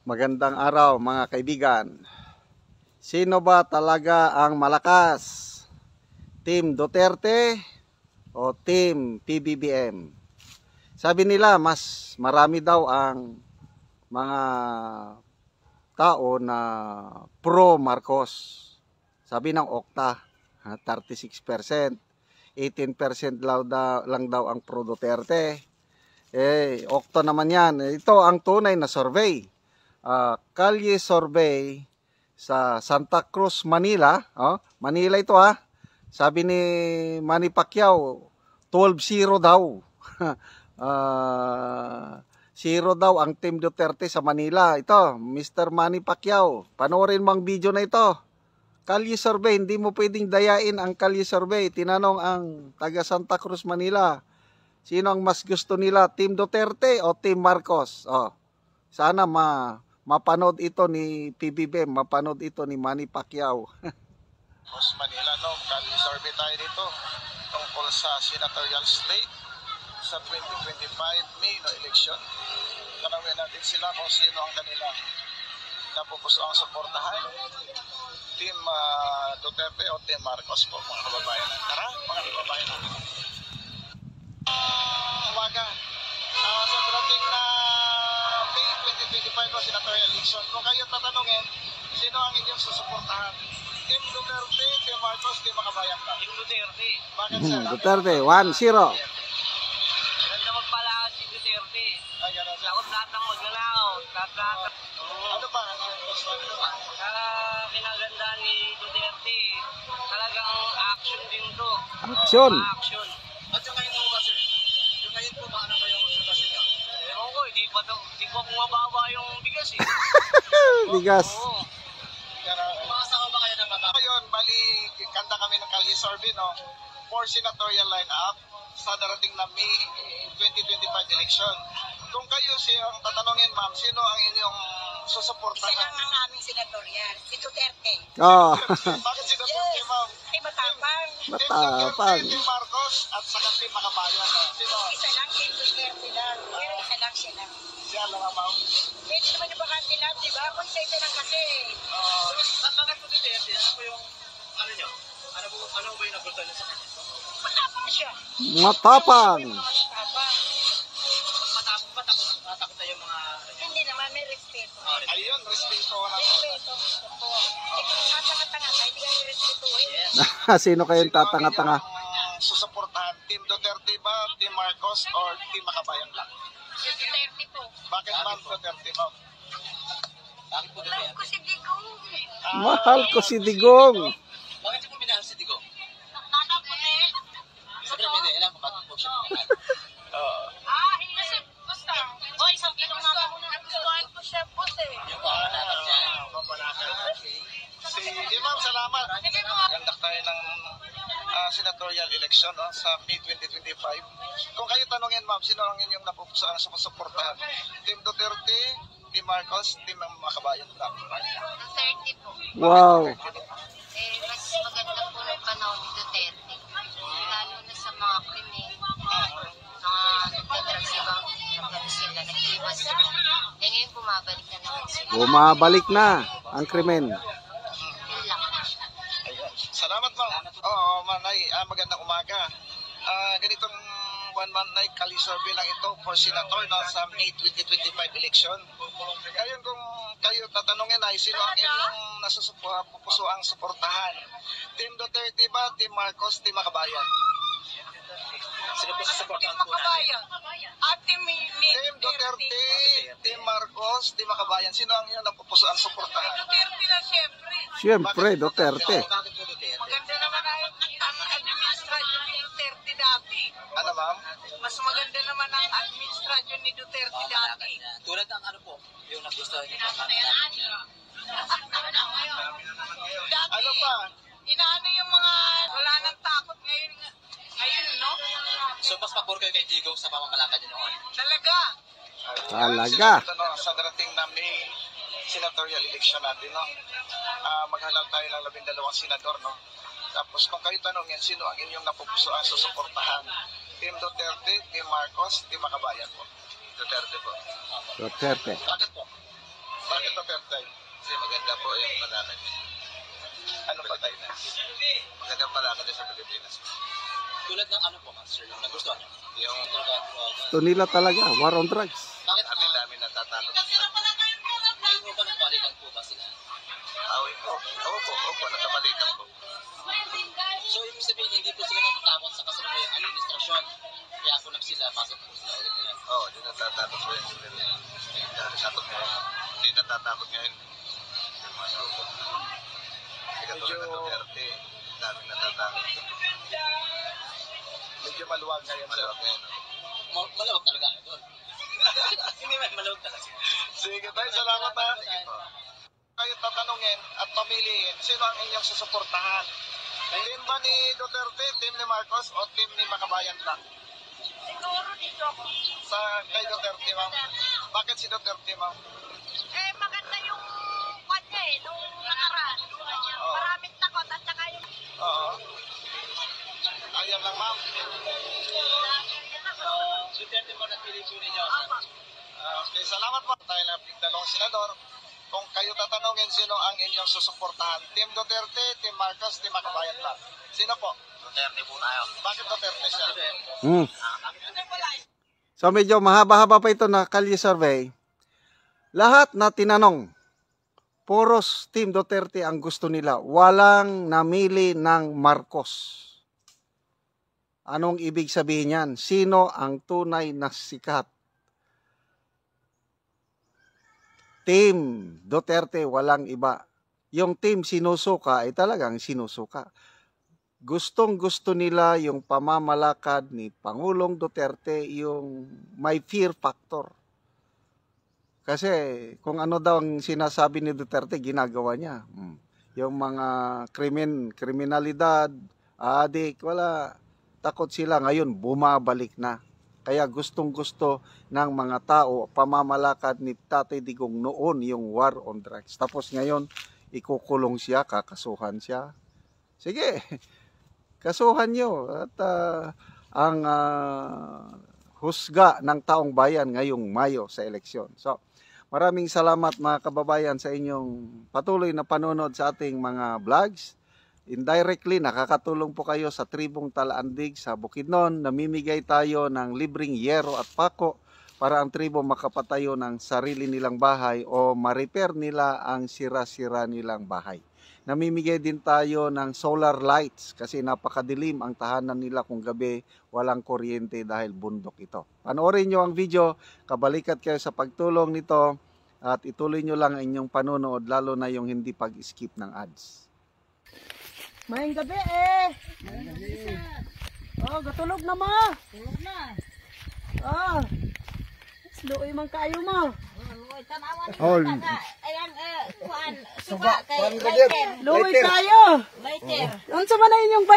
Magandang araw mga kaibigan. Sino ba talaga ang malakas? Team Duterte o Team PBBM? Sabi nila mas marami daw ang mga tao na pro Marcos. Sabi ng Okta, 36%. 18% lang daw ang pro Duterte. Okta naman yan. Ito ang tunay na survey. Kalye survey sa Santa Cruz, Manila. Manila ito Sabi ni Manny Pacquiao, 12-0 daw. 0 daw ang Team Duterte sa Manila. Ito, Mr. Manny Pacquiao. Panoorin mo ang video na ito. Kalye survey, hindi mo pwedeng dayain ang Kalye survey. Tinanong ang taga Santa Cruz, Manila. Sino ang mas gusto nila? Team Duterte o Team Marcos? Sana mapanood ito ni PBBM, mapanood ito ni Manny Pacquiao. Manila, Kalye survey tayo dito tungkol sa senatorial slate sa 2025 May election. Tanawin natin sila kung sino ang kanilang napupuso ang suportahan. Team Duterte o Team Marcos po, mga kababayan. Tara, mga kababayan natin. Umaga, sa dating na May 2025 senatorial election, kung kayo tatanungin, sino ang inyong susuportahan? Team Duterte, Team Marcos, Team Makabayan ka? Team Duterte. Bakit sir? Duterte, 1-0. Ganda magpalakas si Duterte. Lakot lahat ng magnanakaw. Ano ba ang gusto nyo? Kinaganda ni Duterte, talagang action din to. Action. Action. At yung ngayon mo ba sir? Yung ngayon po ba ano ba yung observation nyo? Ewan ko, di pa bumababa yung bigas eh. Bigas. Oo. Umakasama ba kayo ng bata? Ngayon, bali, kanda kami ng Kalye survey, for senatorial line-up sa darating na May 2025 election. Kung kayo siyang tatanungin, ma'am, sino ang inyong susuportahan? Isa lang ang aming senatorial, si Duterte. Bakit si Duterte, ma'am? Ay, matapang. Matapang. Team Marcos at saka Team Makabayan. Sino? Isa lang, Team Duterte lang. Pero isa lang siya. Siya lang, ma'am. Pwede naman yung bakante lang, di ba? Kung isa lang kasi. Bakit po Duterte? Ano po yung, ano nyo? Ano ba yung nagustuhan nyo sa kanya? Matapang siya. Matapang. Matapang. Matapang ba? Takot na yung mga... Hindi naman, may respeto. Ayun, respeto na. Respeto. Opo. Eh, kung tatanga-tanga ka, hindi ka respetuhin. Sino kayong tatanga-tanga? Susuportahan, Team Duterte ba, Team Marcos, or Team Makabayan lang? Si Duterte po. Bakit ma'am Duterte, ma'am? Bakit po Alam Duterte? ko si Digong. Mahal ko si Digong. Bakit siya po minahal si Digo? Nanaputi. Sobrang hindi, alam ko bakit po siya minahal. Kasi basta. O, isang kilong naman muna. Nagustuhan ko siya po Yung mga naman niya. Sige ma'am, salamat. Gandak tayo ng senatorial election sa May 2025. Kung kayo tanongin ma'am, sino ang inyong napupusuan sa suportahan? Team Duterte, Team Marcos, Team Makabayan lang? Duterte po. Wow. Mas maganda po ng panahon ni Duterte. Lalo na sa mga krimen. Nagdadrugs sila, nag-iwas sila. Ngayon bumabalik na naman sila. Bumabalik na ang krimen. Yun lang. Ayun. Salamat ma'am. Oo, Manay, magandang umaga. Ganitong Manay, Kalye survey lang ito for senator sa May 2025 election. Ngayon kung kayo tatanungin ay sino ang inyong nasupuso ang suportahan? Team Duterte ba, Team Marcos, Team Makabayan? Sino po sa supportan Team po natin? Makabayan. Team Team Duterte, Team Marcos, Team Makabayan. Sino ang inyong napupuso ang suportahan? Duterte na siyempre. Siyempre, Duterte. Bakit po Duterte? Maganda naman ang administrasyon ni Duterte dati. Ano ma'am? Mas maganda naman ang administrasyon ni Duterte dati. Tulad ng ano po, yung nagustuhan niyo. Dati, Ano pa? inaano yung mga wala nang takot ngayon, no? So mas pabor kayo kay Digong sa pamamalakad niyo noon? Talaga. Talaga. Sa darating na May senatorial election natin, maghalal tayo ng 12 senador, Tapos kung kayo tanongin, sino ang inyong napupusuan sa suportahan? Team Duterte, Team Marcos, Team Makabayan po. Duterte po. Duterte. Bakit po? Kasi maganda po yung palakad. Ano pa tayo na? Magandang palakad sa Pilipinas. Tulad ng ano po, Master, yung nagustuhan niyo? Yung Gusto nila talaga, war on drugs. Bakit dami-dami natatakot. ngayon mo ba nagbalikan po ba sila? Opo, nakabalikan po. So, ibig sabihin, hindi po sila natatakot sa kasalukuyang administrasyon. Kaya po sila, pasok po sila ulit ngayon. Oo, di natatakot po yun. Hindi natatakot ngayon. Yung mga lupot. Hindi katulad ng Duterte, daming natatakot. Medyo maluwag ngayon, sir. Maluwag ngayon. Maluwag talaga, idol. Hindi man, maluwag talaga. Sige tayo, salamat ha. Kayo tatanungin at pamiliin, sino ang inyong susuportahan? Team ba ni Duterte, team ni Marcos, o team ni Makabayan lang? Siguro dito ako. Kay Duterte, ma'am. Bakit si Duterte, ma'am? Maganda yung kanya nung nakaraan. Maraming takot at saka yung... Oo. Ayan lang, ma'am. Duterte mo napili po ninyo. Okay, salamat po. Tayo lang dalawang senador. Kung kayo tatanungin sino ang inyong susuportahan, Team Duterte, Team Marcos, Team Makabayan lang. Sino po? Duterte po tayo. Bakit Duterte siya? So medyo mahaba-haba pa ito na kalye survey. Lahat na tinanong, puros Team Duterte ang gusto nila. Walang namili ng Marcos. Anong ibig sabihin yan? Sino ang tunay na sikat? Team Duterte, walang iba. Yung team sinusuka ay talagang sinusuka. Gustong-gusto nila yung pamamalakad ni Pangulong Duterte, yung may fear factor. Kasi kung ano daw ang sinasabi ni Duterte, ginagawa niya. Yung mga kriminalidad, adik, wala. Takot sila ngayon, bumabalik na. Kaya gustong-gusto ng mga tao, pamamalakad ni Tatay Digong noon yung war on drugs. Tapos ngayon, ikukulong siya, kakasuhan siya. Sige, kasuhan nyo. At ang husga ng taong bayan ngayong Mayo sa eleksyon. So, maraming salamat mga kababayan sa inyong patuloy na panonood sa ating mga vlogs. Indirectly, nakakatulong po kayo sa tribong Talaandig sa Bukidnon. Namimigay tayo ng libreng yero at pako para ang tribo makapatayo ng sarili nilang bahay o ma-repair nila ang sira-sira nilang bahay. Namimigay din tayo ng solar lights kasi napakadilim ang tahanan nila kung gabi walang kuryente dahil bundok ito. Panoorin nyo ang video, kabalikat kayo sa pagtulong nito at ituloy nyo lang ang inyong panonood lalo na yung hindi pag-skip ng ads. Maayong gabi eh. Oh, gatulog na mo. Tulog na. Oh. Sluoy man kayo mo. Uy, tanawan Oh. ni ayan, kuhan, suba kay Lighter. Luoy kayo. Lighter. Unsa man na inyong